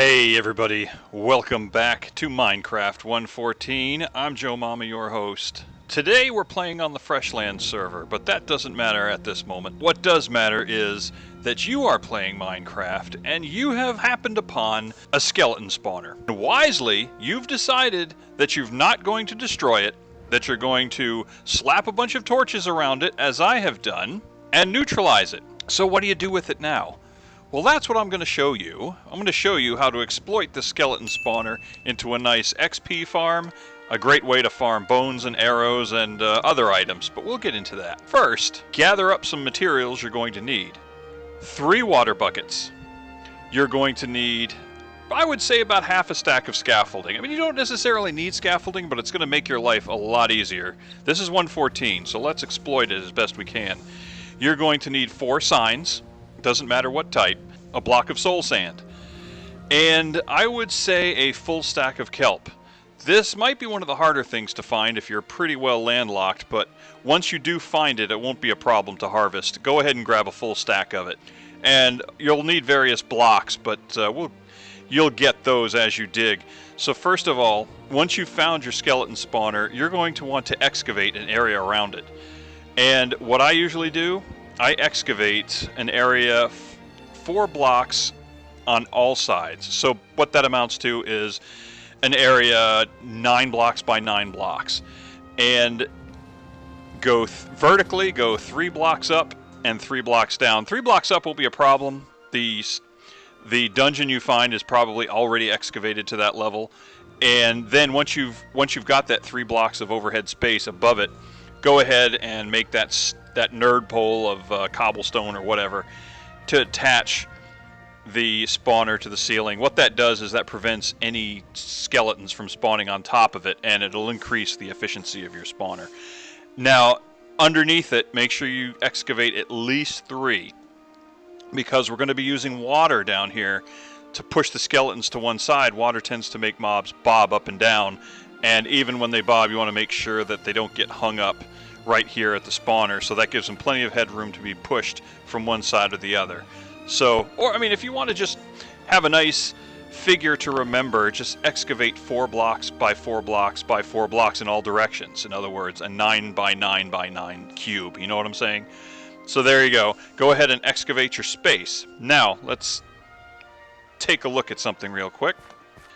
Hey everybody, welcome back to Minecraft 114. I'm Joe Mama, your host. Today we're playing on the Freshland server, but that doesn't matter at this moment. What does matter is that you are playing Minecraft and you have happened upon a skeleton spawner. Wisely, you've decided that you're not going to destroy it, that you're going to slap a bunch of torches around it, as I have done, and neutralize it. So what do you do with it now? Well, that's what I'm going to show you. I'm going to show you how to exploit the skeleton spawner into a nice XP farm, a great way to farm bones and arrows and other items, but we'll get into that. First, gather up some materials you're going to need. 3 water buckets. You're going to need, I would say, about half a stack of scaffolding. I mean, you don't necessarily need scaffolding, but it's going to make your life a lot easier. This is 114, so let's exploit it as best we can. You're going to need 4 signs. Doesn't matter what type, a block of soul sand, and I would say a full stack of kelp. This might be one of the harder things to find if you're pretty well landlocked, but once you do find it, it won't be a problem to harvest. Go ahead and grab a full stack of it, and you'll need various blocks, but you'll get those as you dig. So first of all, once you've found your skeleton spawner, you're going to want to excavate an area around it. And what I usually do, I excavate an area 4 blocks on all sides. So what that amounts to is an area 9 blocks by 9 blocks. And go vertically, go 3 blocks up and 3 blocks down. 3 blocks up will be a problem. The dungeon you find is probably already excavated to that level. And then once you've got that 3 blocks of overhead space above it, go ahead and make that nerd pole of cobblestone or whatever to attach the spawner to the ceiling. What that does is that prevents any skeletons from spawning on top of it, and it'll increase the efficiency of your spawner. Now, underneath it, make sure you excavate at least 3, because we're going to be using water down here to push the skeletons to one side. Water tends to make mobs bob up and down, and even when they bob, you want to make sure that they don't get hung up right here at the spawner, so that gives them plenty of headroom to be pushed from one side or the other. So, or I mean, if you want to just have a nice figure to remember, just excavate 4 blocks by 4 blocks by 4 blocks in all directions. In other words, a 9 by 9 by 9 cube. You know what I'm saying? So there you go. Go ahead and excavate your space. Now, let's take a look at something real quick.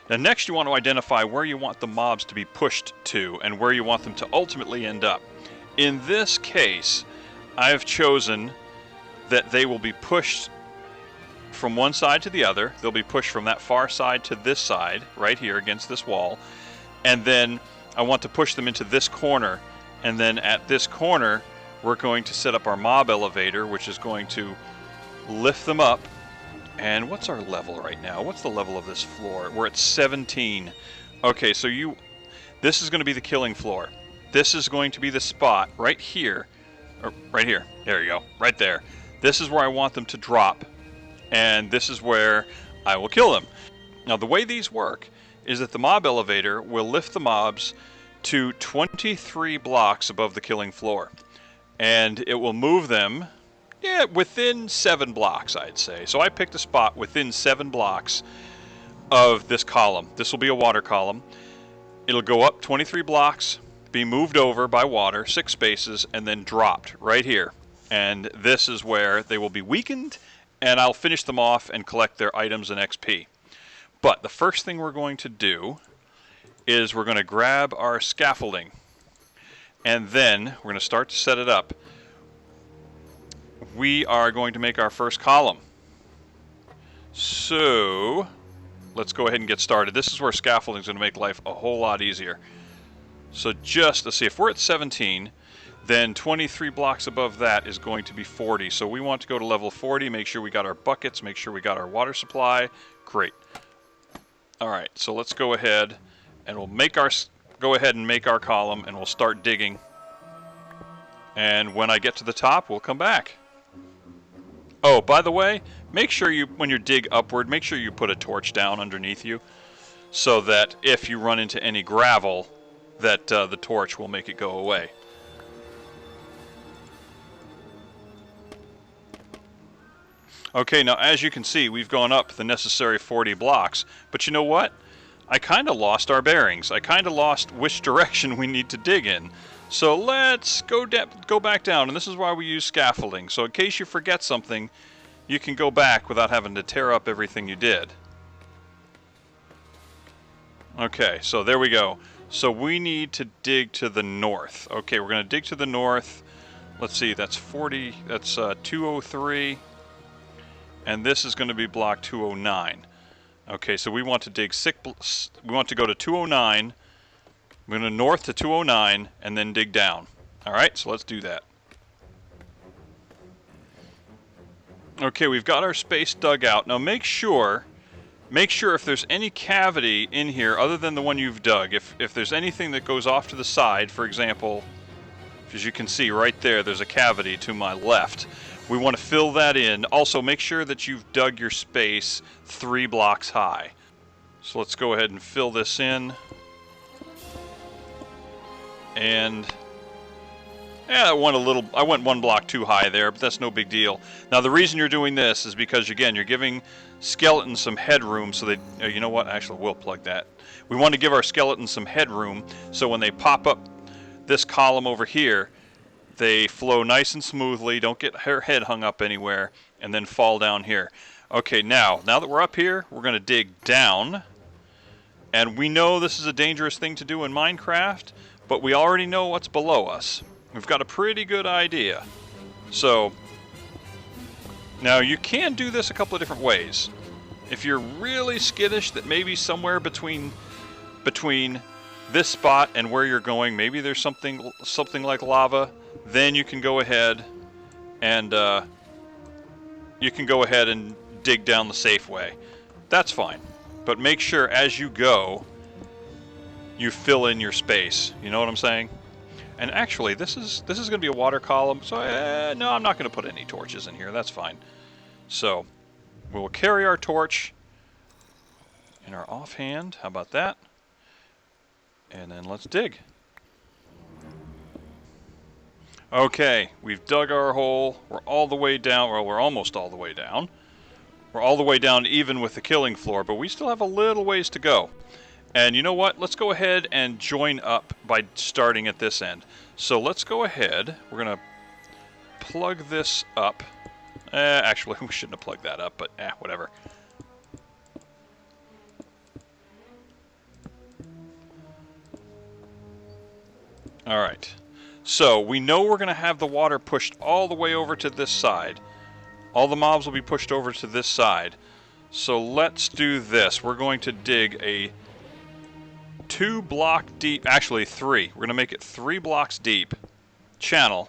Now, next you want to identify where you want the mobs to be pushed to and where you want them to ultimately end up. In this case, I have chosen that they will be pushed from one side to the other. They'll be pushed from that far side to this side, right here against this wall. And then I want to push them into this corner. And then at this corner, we're going to set up our mob elevator, which is going to lift them up. And what's our level right now? What's the level of this floor? We're at 17. Okay, so this is going to be the killing floor. This is going to be the spot right here, or right here. There you go, right there. This is where I want them to drop, and this is where I will kill them. Now, the way these work is that the mob elevator will lift the mobs to 23 blocks above the killing floor, and it will move them, within 7 blocks, I'd say. So I picked a spot within 7 blocks of this column. This will be a water column. It'll go up 23 blocks, be moved over by water 6 spaces, and then dropped right here. And this is where they will be weakened, and I'll finish them off and collect their items and XP. But the first thing we're going to do is we're going to grab our scaffolding, and then we're going to start to set it up. We are going to make our first column. So let's go ahead and get started. This is where scaffolding is going to make life a whole lot easier. So just, let's see, if we're at 17, then 23 blocks above that is going to be 40. So we want to go to level 40, make sure we got our buckets, make sure we got our water supply. Great. All right, so let's go ahead and we'll make our column, and we'll start digging. And when I get to the top, we'll come back. Oh, by the way, make sure when you dig upward, make sure you put a torch down underneath you, so that if you run into any gravel, that the torch will make it go away. Okay, now as you can see, we've gone up the necessary 40 blocks. But you know what? I kind of lost our bearings. I kind of lost which direction we need to dig in. So let's go back down, and this is why we use scaffolding. So in case you forget something, you can go back without having to tear up everything you did. Okay, so there we go. So we need to dig to the north. Okay, we're going to dig to the north. Let's see, that's 40, that's 203. And this is going to be block 209. Okay, so we want to dig we want to go to 209. We're going to north to 209 and then dig down. All right, so let's do that. Okay, we've got our space dug out. Now make sure if there's any cavity in here other than the one you've dug. If there's anything that goes off to the side, for example, as you can see right there, there's a cavity to my left. We want to fill that in. Also, make sure that you've dug your space 3 blocks high. So let's go ahead and fill this in. And yeah, I went 1 block too high there, but that's no big deal. Now the reason you're doing this is because, again, you're giving skeletons some headroom so they, you know what, actually we'll plug that. We want to give our skeletons some headroom so when they pop up this column over here, they flow nice and smoothly, don't get her head hung up anywhere, and then fall down here. Okay, now that we're up here, we're going to dig down. And we know this is a dangerous thing to do in Minecraft, but we already know what's below us. We've got a pretty good idea. So, now you can do this a couple of different ways. If you're really skittish that maybe somewhere between this spot and where you're going, maybe there's something like lava, then you can go ahead and dig down the safe way. That's fine. But make sure as you go, you fill in your space. You know what I'm saying? And actually, this is going to be a water column, so no, I'm not going to put any torches in here. That's fine. So we'll carry our torch in our offhand. How about that? And then let's dig. Okay, we've dug our hole. We're all the way down. Well, we're almost all the way down. We're all the way down even with the killing floor, but we still have a little ways to go. And you know what? Let's go ahead and join up by starting at this end. So let's go ahead. We're going to plug this up. Actually, we shouldn't have plugged that up, but whatever. All right. So we know we're going to have the water pushed all the way over to this side. All the mobs will be pushed over to this side. So let's do this. We're going to dig a 2 block deep, actually 3. We're going to make it 3 blocks deep channel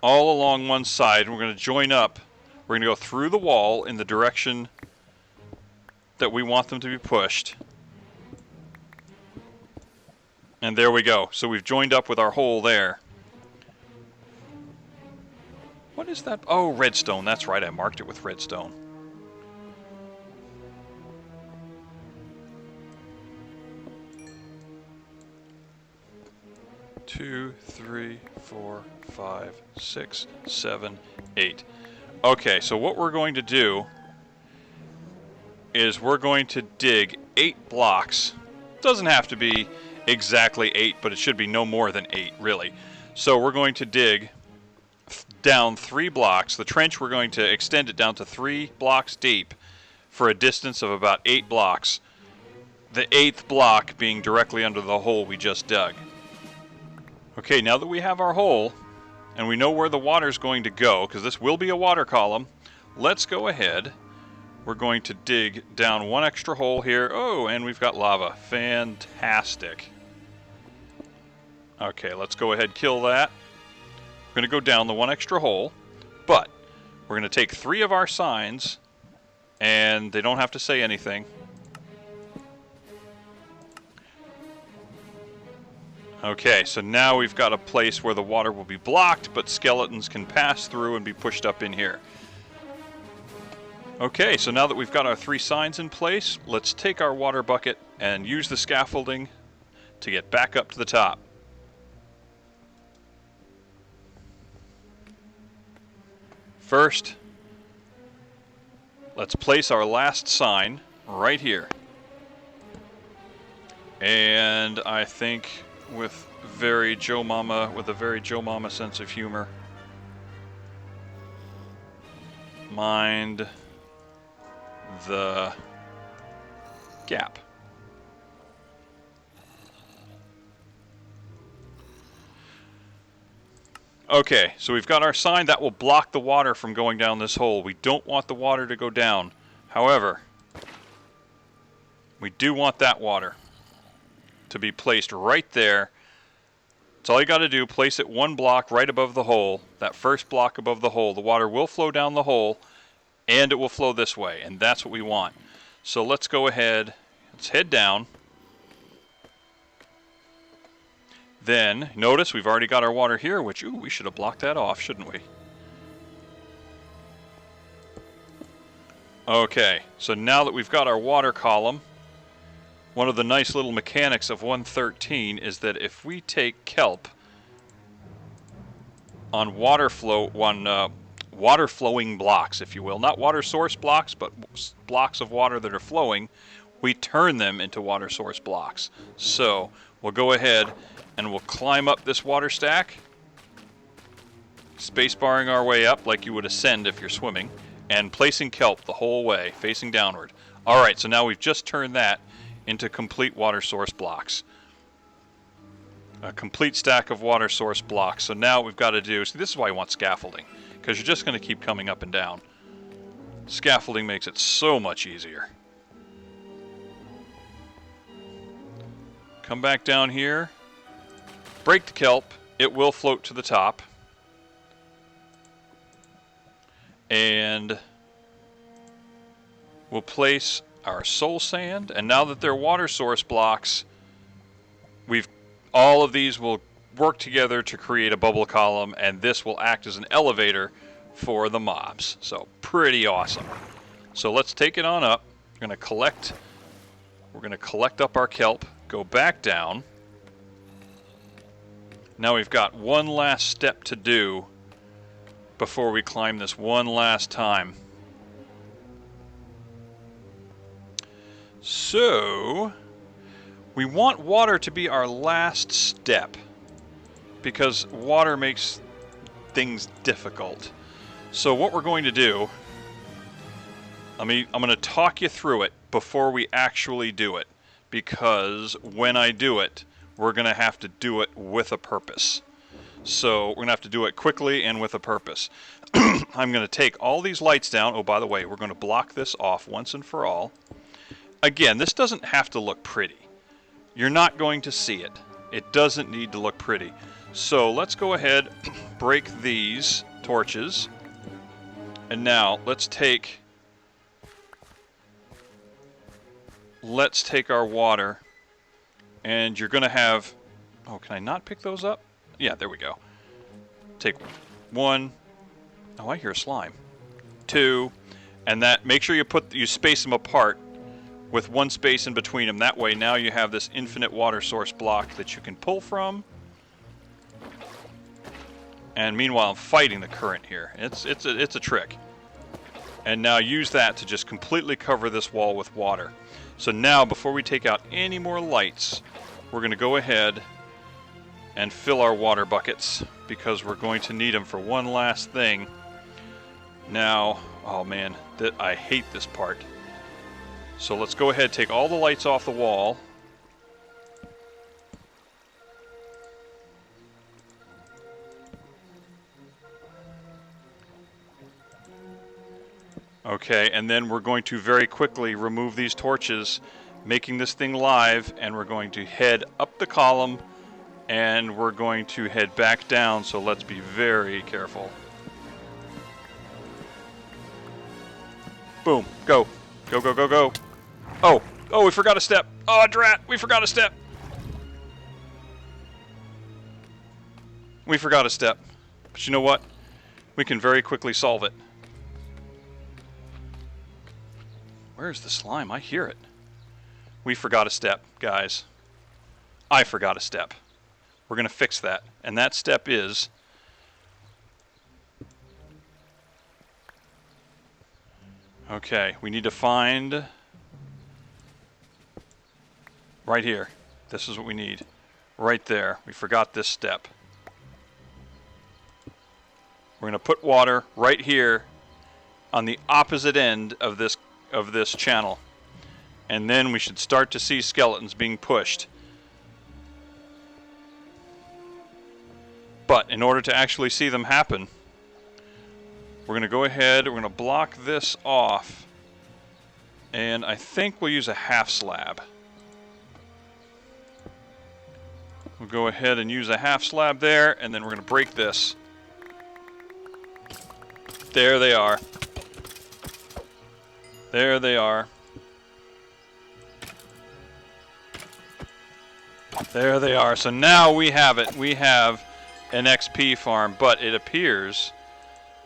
all along one side. And we're going to join up. We're going to go through the wall in the direction that we want them to be pushed. And there we go. So we've joined up with our hole there. What is that? Oh, redstone. That's right. I marked it with redstone. Two, 3, 4, 5, 6, 7, 8. Okay, so what we're going to do is we're going to dig 8 blocks. Doesn't have to be exactly 8, but it should be no more than 8, really. So we're going to dig down 3 blocks. The trench, we're going to extend it down to 3 blocks deep for a distance of about 8 blocks. The 8th block being directly under the hole we just dug. Okay, now that we have our hole, and we know where the water's going to go, because this will be a water column, let's go ahead. We're going to dig down 1 extra hole here. Oh, and we've got lava. Fantastic. Okay, let's go ahead and kill that. We're going to go down the 1 extra hole, but we're going to take 3 of our signs, and they don't have to say anything. Okay, so now we've got a place where the water will be blocked, but skeletons can pass through and be pushed up in here. Okay, so now that we've got our 3 signs in place, let's take our water bucket and use the scaffolding to get back up to the top. First, let's place our last sign right here. And I think with a very Joe Mama sense of humor, mind the gap. Okay, so we've got our sign that will block the water from going down this hole. We don't want the water to go down. However, we do want that water to be placed right there. That's all you got to do. Place it one block right above the hole. That first block above the hole. The water will flow down the hole, and it will flow this way, and that's what we want. So let's go ahead. Let's head down. Then, notice we've already got our water here, which, ooh, we should have blocked that off, shouldn't we? Okay, so now that we've got our water column, one of the nice little mechanics of 113 is that if we take kelp on water flowing blocks, if you will, not water source blocks, but blocks of water that are flowing, we turn them into water source blocks. So we'll go ahead and we'll climb up this water stack, space barring our way up like you would ascend if you're swimming, and placing kelp the whole way, facing downward. Alright, so now we've just turned that into complete water source blocks. A complete stack of water source blocks. So now what we've got to do, see, this is why you want scaffolding, because you're just going to keep coming up and down. Scaffolding makes it so much easier. Come back down here. Break the kelp, it will float to the top. And we'll place our soul sand, and now that they're water source blocks, all of these will work together to create a bubble column, and this will act as an elevator for the mobs. So pretty awesome. So let's take it on up. We're going to collect up our kelp, go back down. Now we've got one last step to do before we climb this one last time. So, we want water to be our last step because water makes things difficult. So what we're going to do, I'm going to talk you through it before we actually do it, because when I do it, we're going to have to do it with a purpose. So we're going to have to do it quickly and with a purpose. I'm going to take all these lights down. Oh, by the way, we're going to block this off once and for all. Again, this doesn't have to look pretty. You're not going to see it. It doesn't need to look pretty. So let's go ahead, break these torches. And now let's take our water. And you're going to have... Oh, can I not pick those up? Yeah, there we go. Take one. Oh, I hear slime. Two. And that, make sure you space them apart with one space in between them. That way now you have this infinite water source block that you can pull from. And meanwhile, I'm fighting the current here. It's a trick. And now use that to just completely cover this wall with water. So now, before we take out any more lights, we're going to go ahead and fill our water buckets, because we're going to need them for one last thing. Now, oh man, I hate this part. So let's go ahead, take all the lights off the wall. Okay, and then we're going to very quickly remove these torches, making this thing live, and we're going to head up the column, and we're going to head back down, so let's be very careful. Boom, go. Go, go, go, go. Oh, we forgot a step. Oh, drat, we forgot a step. We forgot a step. But you know what? We can very quickly solve it. Where's the slime? I hear it. We forgot a step, guys. I forgot a step. We're going to fix that. And that step is Okay, we need to find... right here. This is what we need. Right there. We forgot this step. We're going to put water right here on the opposite end of this channel. And then we should start to see skeletons being pushed. But in order to actually see them happen, we're going to go ahead, we're going to block this off, and I think we'll use a half slab. We'll go ahead and use a half slab there, and then we're going to break this. There they are. There they are. There they are. So now we have it. We have an XP farm, but it appears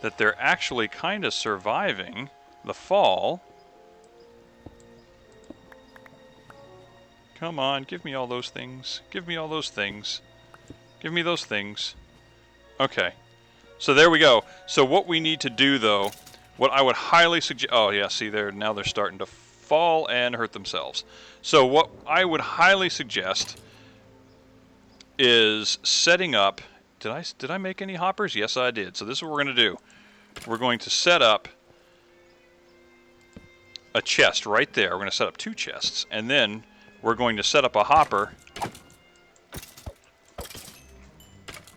that they're actually kind of surviving the fall. Come on, give me all those things. Give me all those things. Give me those things. Okay. So there we go. So what we need to do, though, what I would highly suggest... oh, yeah, see, now they're starting to fall and hurt themselves. So what I would highly suggest is setting up... Did I make any hoppers? Yes, I did. So this is what we're going to do. We're going to set up a chest right there. We're going to set up 2 chests. And then we're going to set up a hopper.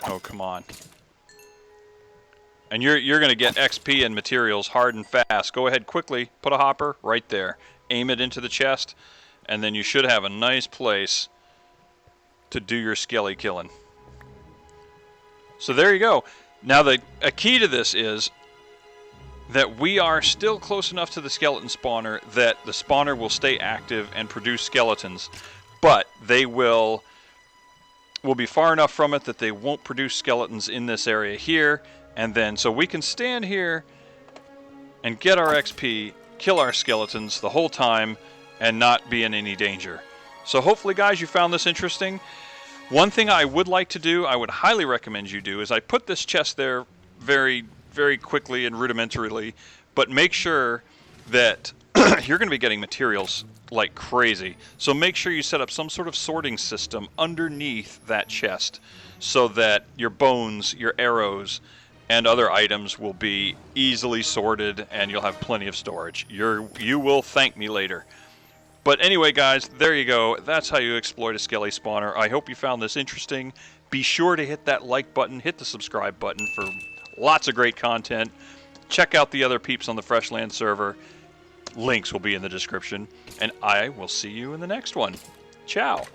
Oh, come on. And you're going to get XP and materials hard and fast. Go ahead, quickly, put a hopper right there. Aim it into the chest. And then you should have a nice place to do your skelly killing. So there you go. Now a key to this is that we are still close enough to the skeleton spawner that the spawner will stay active and produce skeletons, but they will be far enough from it that they won't produce skeletons in this area here, and then so we can stand here and get our XP, kill our skeletons the whole time, and not be in any danger. So hopefully, guys, you found this interesting. One thing I would like to do, I would highly recommend you do, is I put this chest there very, very quickly and rudimentarily, but make sure that you're going to be getting materials like crazy. So make sure you set up some sort of sorting system underneath that chest so that your bones, your arrows, and other items will be easily sorted and you'll have plenty of storage. You will thank me later. But anyway, guys, there you go. That's how you exploit a skelly spawner. I hope you found this interesting. Be sure to hit that like button, hit the subscribe button for lots of great content. Check out the other peeps on the Freshland server. Links will be in the description. And I will see you in the next one. Ciao.